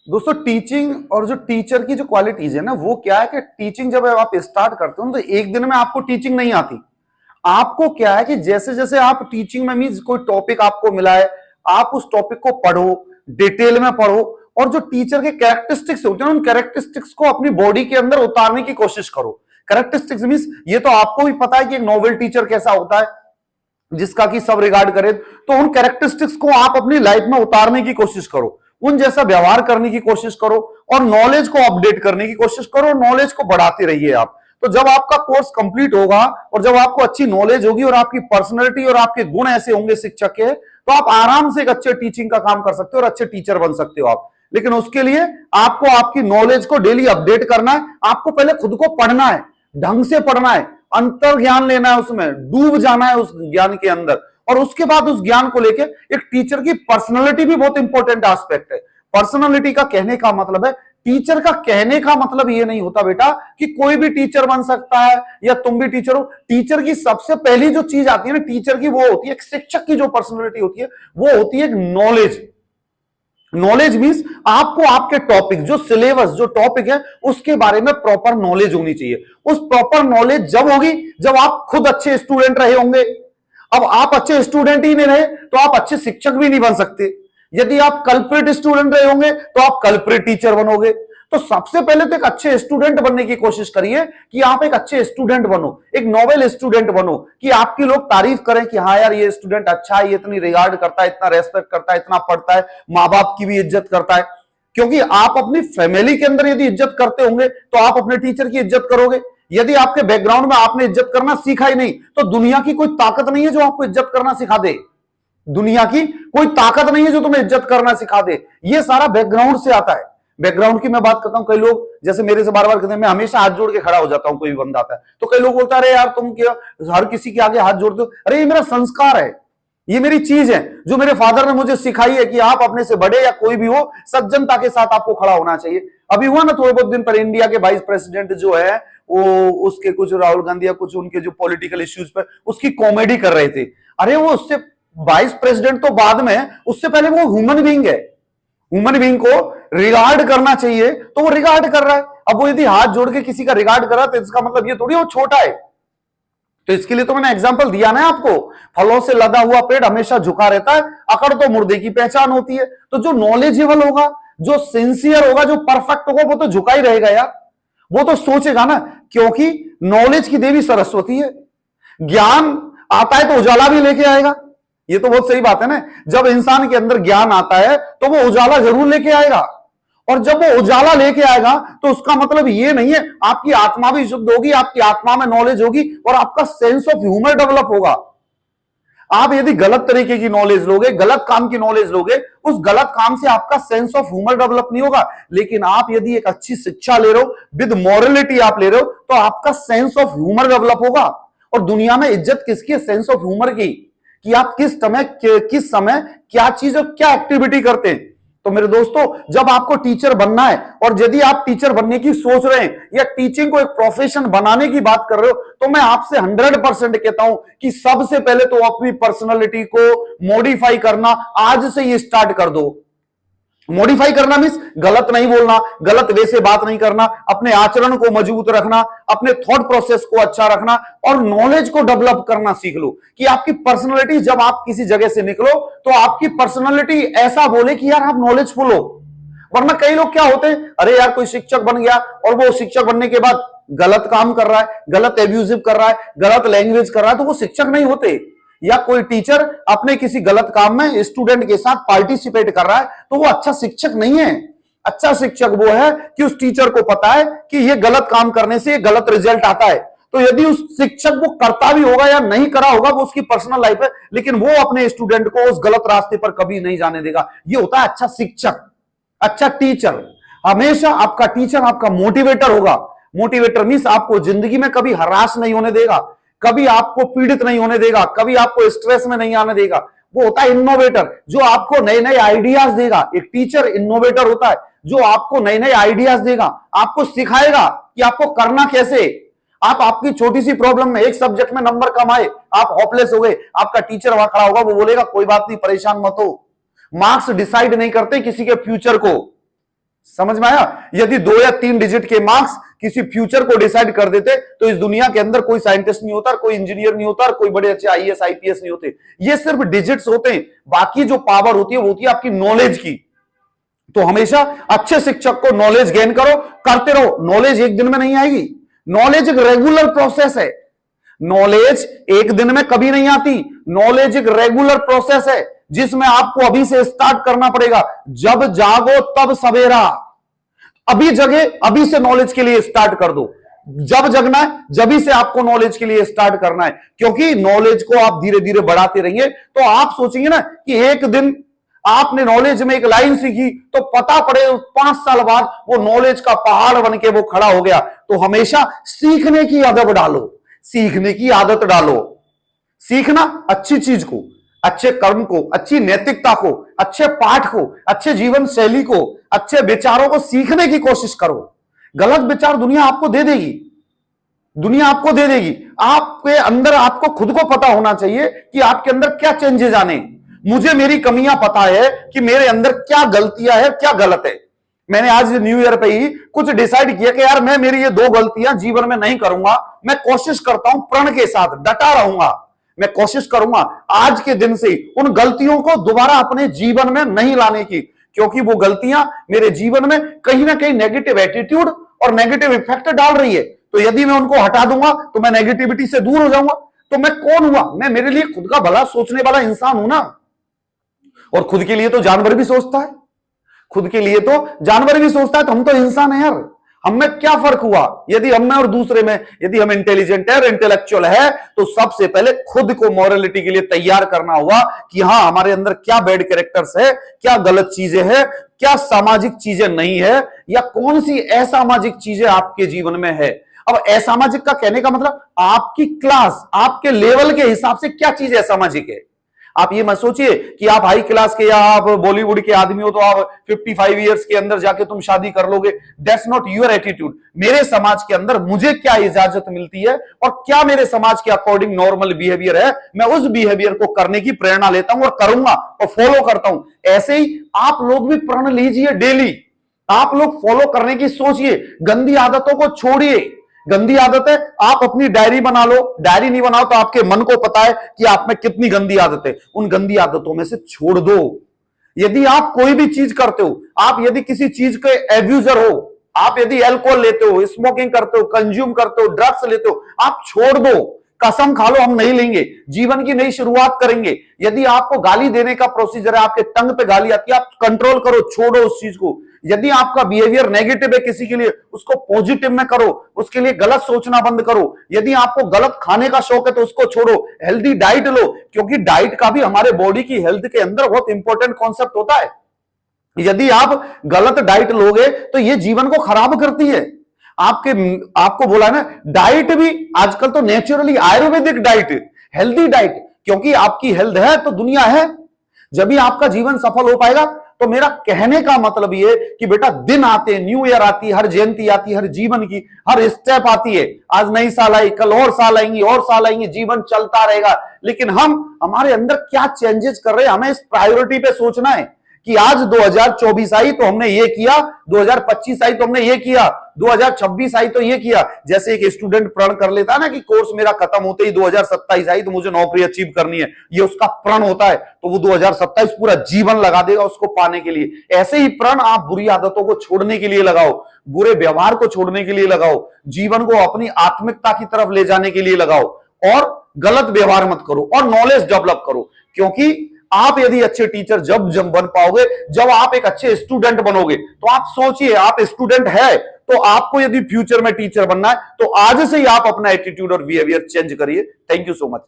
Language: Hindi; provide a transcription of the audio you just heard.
दोस्तों टीचिंग और जो टीचर की जो क्वालिटीज है ना, वो क्या है कि टीचिंग जब आप स्टार्ट करते हो तो एक दिन में आपको टीचिंग नहीं आती। आपको क्या है कि जैसे जैसे आप टीचिंग में मीन्स कोई टॉपिक आपको मिला है, आप उस टॉपिक को पढ़ो, डिटेल में पढ़ो, और जो टीचर के कैरेक्टरिस्टिक्स होते हैं उन कैरेक्टरिस्टिक्स को अपनी बॉडी के अंदर उतारने की कोशिश करो। कैरेक्टरिस्टिक्स मीन्स ये तो आपको भी पता है कि एक नोबल टीचर कैसा होता है, जिसका कि सब रिगार्ड करे, तो उन कैरेक्टरिस्टिक्स को आप अपनी लाइफ में उतारने की कोशिश करो, उन जैसा व्यवहार करने की कोशिश करो, और नॉलेज को अपडेट करने की कोशिश करो, नॉलेज को बढ़ाते रहिए आप। तो जब आपका कोर्स कंप्लीट होगा और जब आपको अच्छी नॉलेज होगी और आपकी पर्सनैलिटी और आपके गुण ऐसे होंगे शिक्षक के, तो आप आराम से एक अच्छे टीचिंग का काम कर सकते हो और अच्छे टीचर बन सकते हो आप। लेकिन उसके लिए आपको आपकी नॉलेज को डेली अपडेट करना है। आपको पहले खुद को पढ़ना है, ढंग से पढ़ना है, अंतर ज्ञान लेना है, उसमें डूब जाना है उस ज्ञान के अंदर, और उसके बाद उस ज्ञान को लेके एक टीचर की पर्सनालिटी भी बहुत इंपॉर्टेंट एस्पेक्ट है। पर्सनालिटी का कहने का मतलब है, टीचर का कहने का मतलब ये नहीं होता बेटा कि कोई भी टीचर बन सकता है या तुम भी टीचर हो। टीचर की सबसे पहली जो चीज आती है ना टीचर की, वो होती है, शिक्षक की जो पर्सनालिटी होती है वो होती है नॉलेज। नॉलेज मींस आपको आपके टॉपिक, जो सिलेबस, जो टॉपिक है, उसके बारे में प्रॉपर नॉलेज होनी चाहिए। उस प्रॉपर नॉलेज जब होगी जब आप खुद अच्छे स्टूडेंट रहे होंगे। अब आप अच्छे स्टूडेंट ही नहीं रहे तो आप अच्छे शिक्षक भी नहीं बन सकते। यदि आप कल्प्रिट स्टूडेंट रहे होंगे तो आप कल्प्रिट टीचर बनोगे। तो सबसे पहले तो एक अच्छे स्टूडेंट बनने की कोशिश करिए कि आप एक अच्छे स्टूडेंट बनो, एक नोबेल स्टूडेंट बनो, कि आपकी लोग तारीफ करें कि हाँ यार ये स्टूडेंट अच्छा है, ये इतनी रिगार्ड करता है, इतना रेस्पेक्ट करता है, इतना पढ़ता है, माँ बाप की भी इज्जत करता है। क्योंकि आप अपनी फैमिली के अंदर यदि इज्जत करते होंगे तो आप अपने टीचर की इज्जत करोगे। यदि आपके बैकग्राउंड में आपने इज्जत करना सीखा ही नहीं तो दुनिया की कोई ताकत नहीं है जो आपको इज्जत करना सिखा दे। दुनिया की कोई ताकत नहीं है जो तुम्हें इज्जत करना सिखा दे। ये सारा बैकग्राउंड से आता है। बैकग्राउंड की मैं बात करता हूं, कई लोग जैसे मेरे से बार बार कहते हैं, मैं हमेशा हाथ जोड़ के खड़ा हो जाता हूं, कोई भी बंदा आता है तो कई लोग बोलता है अरे यार तुम क्या हर किसी के आगे हाथ जोड़ते हो। अरे ये मेरा संस्कार है, ये मेरी चीज है जो मेरे फादर ने मुझे सिखाई है कि आप अपने से बड़े या कोई भी हो, सज्जनता के साथ आपको खड़ा होना चाहिए। अभी हुआ ना थोड़े बहुत दिन पर, इंडिया के वाइस प्रेसिडेंट जो है वो उसके कुछ राहुल गांधी या कुछ उनके जो पॉलिटिकल इश्यूज पर उसकी कॉमेडी कर रहे थे। अरे वो उससे वाइस प्रेसिडेंट तो बाद में, उससे पहले वो ह्यूमन बीइंग है। ह्यूमन बीइंग को रिगार्ड करना चाहिए तो वो रिगार्ड कर रहा है। अब वो यदि हाथ जोड़ के किसी का रिगार्ड कर रहा है तो इसका मतलब ये थोड़ी वो छोटा है। तो इसके लिए तो मैंने एग्जांपल दिया ना आपको, फलों से लदा हुआ पेड़ हमेशा झुका रहता है, अकड़ तो मुर्दे की पहचान होती है। तो जो नॉलेजेबल होगा, जो सिंसियर होगा, जो परफेक्ट होगा, वो तो झुका ही रहेगा यार। वो तो सोचेगा ना, क्योंकि नॉलेज की देवी सरस्वती है। ज्ञान आता है तो उजाला भी लेके आएगा। ये तो बहुत सही बात है ना। जब इंसान के अंदर ज्ञान आता है तो वो उजाला जरूर लेके आएगा, और जब वो उजाला लेके आएगा तो उसका मतलब ये नहीं है आपकी आत्मा भी शुद्ध होगी, आपकी आत्मा में नॉलेज होगी और आपका सेंस ऑफ ह्यूमर डेवलप होगा। आप यदि गलत तरीके की नॉलेज लोगे, गलत काम की नॉलेज लोगे, उस गलत काम से आपका सेंस ऑफ ह्यूमर डेवलप नहीं होगा। लेकिन आप यदि एक अच्छी शिक्षा ले रहे हो, विद मॉरलिटी आप ले रहे हो, तो आपका सेंस ऑफ ह्यूमर डेवलप होगा। और दुनिया में इज्जत किसकी है? सेंस ऑफ ह्यूमर की, कि आप किस समय क्या चीज और क्या एक्टिविटी करते हैं। तो मेरे दोस्तों, जब आपको टीचर बनना है और यदि आप टीचर बनने की सोच रहे हैं या टीचिंग को एक प्रोफेशन बनाने की बात कर रहे हो, तो मैं आपसे 100% कहता हूं कि सबसे पहले तो अपनी पर्सनालिटी को मॉडिफाई करना आज से ही स्टार्ट कर दो। मॉडिफाई करना मींस गलत नहीं बोलना, गलत वे से बात नहीं करना, अपने आचरण को मजबूत रखना, अपने थॉट प्रोसेस को अच्छा रखना, और नॉलेज को डेवलप करना सीख लो। कि आपकी पर्सनालिटी, जब आप किसी जगह से निकलो तो आपकी पर्सनालिटी ऐसा बोले कि यार आप नॉलेजफुल हो। वरना कई लोग क्या होते हैं, अरे यार कोई शिक्षक बन गया और वो शिक्षक बनने के बाद गलत काम कर रहा है, गलत एब्यूजिव कर रहा है, गलत लैंग्वेज कर रहा है, तो वो शिक्षक नहीं होते। या कोई टीचर अपने किसी गलत काम में स्टूडेंट के साथ पार्टिसिपेट कर रहा है तो वो अच्छा शिक्षक नहीं है। अच्छा शिक्षक वो है कि उस टीचर को पता है कि ये गलत काम करने से ये गलत रिजल्ट आता है। तो यदि उस शिक्षक वो करता भी होगा या नहीं करा होगा, वो उसकी पर्सनल लाइफ है, लेकिन वो अपने स्टूडेंट को उस गलत रास्ते पर कभी नहीं जाने देगा। ये होता है अच्छा शिक्षक, अच्छा टीचर। हमेशा आपका टीचर आपका मोटिवेटर होगा। मोटिवेटर मींस आपको जिंदगी में कभी हरास नहीं होने देगा, कभी आपको पीड़ित नहीं होने देगा, कभी आपको स्ट्रेस में नहीं आने देगा। वो होता है इनोवेटर, जो आपको नए नए आइडियाज देगा। एक टीचर इनोवेटर होता है जो आपको नए नए आइडियाज देगा, आपको सिखाएगा कि आपको करना कैसे। आप आपकी छोटी सी प्रॉब्लम में, एक सब्जेक्ट में नंबर कम आए, आप होपलेस हो गए, आपका टीचर वहां खड़ा होगा, वो बोलेगा कोई बात नहीं, परेशान मत हो। मार्क्स डिसाइड नहीं करते किसी के फ्यूचर को, समझ में आया? यदि 2 या 3 डिजिट के मार्क्स किसी फ्यूचर को डिसाइड कर देते तो इस दुनिया के अंदर कोई साइंटिस्ट नहीं होता, कोई इंजीनियर नहीं होता, और कोई बड़े अच्छे आईएएस आईपीएस नहीं होते। ये सिर्फ डिजिट्स होते हैं, बाकी जो पावर होती है वो होती है आपकी नॉलेज की। तो हमेशा अच्छे शिक्षक को नॉलेज गेन करो, करते रहो। नॉलेज एक दिन में नहीं आएगी, नॉलेज एक रेगुलर प्रोसेस है। नॉलेज एक दिन में कभी नहीं आती, नॉलेज एक रेगुलर प्रोसेस है जिसमें आपको अभी से स्टार्ट करना पड़ेगा। जब जागो तब सवेरा, अभी जगे, अभी से नॉलेज के लिए स्टार्ट कर दो। जब जगना है जभी से आपको नॉलेज के लिए स्टार्ट करना है, क्योंकि नॉलेज को आप धीरे धीरे बढ़ाते रहेंगे तो आप सोचेंगे ना कि एक दिन आपने नॉलेज में एक लाइन सीखी तो पता पड़े 5 साल बाद वो नॉलेज का पहाड़ बन के वो खड़ा हो गया। तो हमेशा सीखने की आदत डालो, सीखने की आदत डालो। सीखना अच्छी चीज को, अच्छे कर्म को, अच्छी नैतिकता को, अच्छे पाठ को, अच्छे जीवन शैली को, अच्छे विचारों को सीखने की कोशिश करो। गलत विचार दुनिया आपको दे देगी, दुनिया आपको दे देगी। आपके अंदर आपको खुद को पता होना चाहिए कि आपके अंदर क्या चेंजेस आने। मुझे मेरी कमियां पता है कि मेरे अंदर क्या गलतियां है, क्या गलत है। मैंने आज न्यू ईयर पे ही कुछ डिसाइड किया कि यार मैं मेरी ये 2 गलतियां जीवन में नहीं करूंगा। मैं कोशिश करता हूं प्रण के साथ डटा रहूंगा, मैं कोशिश करूंगा आज के दिन से उन गलतियों को दोबारा अपने जीवन में नहीं लाने की, क्योंकि वो गलतियां मेरे जीवन में कहीं ना कहीं नेगेटिव एटीट्यूड और नेगेटिव इफेक्ट डाल रही है। तो यदि मैं उनको हटा दूंगा तो मैं नेगेटिविटी से दूर हो जाऊंगा। तो मैं कौन हुआ? मैं मेरे लिए खुद का भला सोचने वाला इंसान हूं ना। और खुद के लिए तो जानवर भी सोचता है, खुद के लिए तो जानवर भी सोचता है। तो हम तो इंसान है यार, हम में क्या फर्क हुआ? यदि हम में और दूसरे में, यदि हम इंटेलिजेंट है और इंटेलेक्चुअल है तो सबसे पहले खुद को मॉरलिटी के लिए तैयार करना होगा कि हाँ हमारे अंदर क्या बैड कैरेक्टर्स है, क्या गलत चीजें हैं, क्या सामाजिक चीजें नहीं है, या कौन सी असामाजिक चीजें आपके जीवन में है। अब असामाजिक का कहने का मतलब आपकी क्लास, आपके लेवल के हिसाब से क्या चीज असामाजिक है। आप ये मत सोचिए कि आप हाई क्लास के या आप बॉलीवुड के आदमी हो तो आप 55 इयर्स के अंदर जाके तुम शादी कर लोगे। That's not your attitude. मेरे समाज के अंदर मुझे क्या इजाजत मिलती है और क्या मेरे समाज के अकॉर्डिंग नॉर्मल बिहेवियर है, मैं उस बिहेवियर को करने की प्रेरणा लेता हूं और करूंगा और फॉलो करता हूं। ऐसे ही आप लोग भी प्रण लीजिए डेली, आप लोग फॉलो करने की सोचिए, गंदी आदतों को छोड़िए। गंदी आदत है, आप अपनी डायरी बना लो। डायरी नहीं बनाओ तो आपके मन को पता है कि आप में कितनी गंदी आदत है। उन गंदी आदतों में से छोड़ दो। यदि आप कोई भी चीज करते हो, आप यदि किसी चीज के एब्यूजर हो, आप यदि अल्कोहल लेते हो, स्मोकिंग करते हो, कंज्यूम करते हो, ड्रग्स लेते हो, आप छोड़ दो। कसम खा लो हम नहीं लेंगे, जीवन की नई शुरुआत करेंगे। यदि आपको गाली देने का प्रोसीजर है, आपके टंग पे गाली आती है, आप कंट्रोल करो, छोड़ो उस चीज को। यदि आपका बिहेवियर नेगेटिव है किसी के लिए, उसको पॉजिटिव में करो, उसके लिए गलत सोचना बंद करो। यदि आपको गलत खाने का शौक है तो उसको छोड़ो, हेल्दी डाइट लो, क्योंकि डाइट का भी हमारे बॉडी की हेल्थ के अंदर बहुत इंपॉर्टेंट कॉन्सेप्ट होता है। यदि आप गलत डाइट लोगे तो ये जीवन को खराब करती है। आपको बोला ना, डाइट भी आजकल तो naturally Ayurvedic diet, healthy diet, क्योंकि आपकी हेल्थ है तो दुनिया है। जब भी आपका जीवन सफल हो पाएगा। तो मेरा कहने का मतलब ये कि बेटा दिन आते, न्यू ईयर आती, हर जयंती आती, हर जीवन की हर स्टेप आती है। आज नई साल आई, कल और साल आएंगी और साल आएंगी, जीवन चलता रहेगा। लेकिन हम हमारे अंदर क्या चेंजेस कर रहे हैं, हमें इस प्रायोरिटी पे सोचना है कि आज 2024 आई तो हमने ये किया, 2025 आई तो हमने ये किया, 2026 आई तो ये किया। जैसे एक स्टूडेंट प्रण कर लेता है ना कि कोर्स मेरा खत्म होते ही 2027 आई तो मुझे नौकरी अचीव करनी है, ये उसका प्रण होता है। तो वो 2027 पूरा जीवन लगा देगा उसको पाने के लिए। ऐसे ही प्रण आप बुरी आदतों को छोड़ने के लिए लगाओ, बुरे व्यवहार को छोड़ने के लिए लगाओ, जीवन को अपनी आत्मिकता की तरफ ले जाने के लिए लगाओ, और गलत व्यवहार मत करो और नॉलेज डेवलप करो। क्योंकि आप यदि अच्छे टीचर जब बन पाओगे, जब आप एक अच्छे स्टूडेंट बनोगे, तो आप सोचिए, आप स्टूडेंट है तो आपको यदि फ्यूचर में टीचर बनना है तो आज से ही आप अपना एटीट्यूड और बिहेवियर चेंज करिए। Thank you so much.